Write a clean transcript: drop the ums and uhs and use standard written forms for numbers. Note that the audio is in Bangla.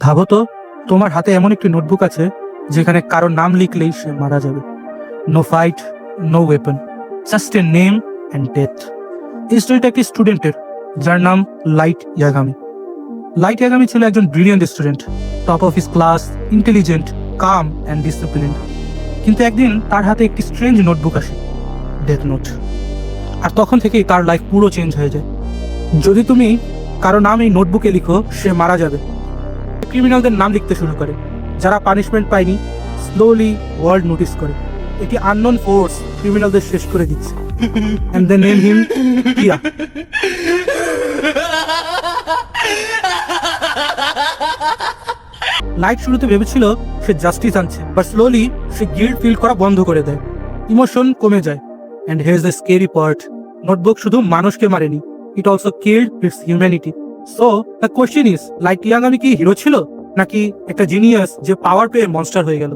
ভাবো তো, তোমার হাতে এমন একটি নোটবুক আছে যেখানে কারো নাম লিখলেই সে মারা যাবে। No fight, no weapon, just a name and death. এই স্টোরিটা একটি স্টুডেন্টের, যার নাম লাইট ইয়াগামি। লাইট ইয়াগামি ছিল একজন brilliant student, top of his class, intelligent, calm and disciplined. কিন্তু একদিন তার হাতে একটি স্ট্রেঞ্জ নোটবুক আসে, ডেথ নোট। আর তখন থেকেই তার লাইফ পুরো চেঞ্জ হয়ে যায়। যদি তুমি কারো নাম এই নোটবুকে লিখো, সে মারা যাবে। ক্রিমিনালদের নাম লিখতে শুরু করে, যারা পানিশমেন্ট পায়নি। স্লোলি ওয়ার্ল্ড নোটিস করে এটি আননোন ফোর্স ক্রিমিনালদের শেষ করে দিচ্ছে। এন্ড দে নেম হিম কিয়া। লাইট শুরুতে ভেবেছিল সে জাস্টিস আনছে, বাট স্লোলি সে গিল্ট ফিল করা বন্ধ করে দেয়। ইমোশন কমে যায়। And here the scary part, notebook শুধু মানুষকে মারেনি, it also killed its humanity. So the question is, Light Yagami কি হিরো ছিল, নাকি একটা জিনিয়াস যে পাওয়ার পেয়ে মনস্টার হয়ে গেল?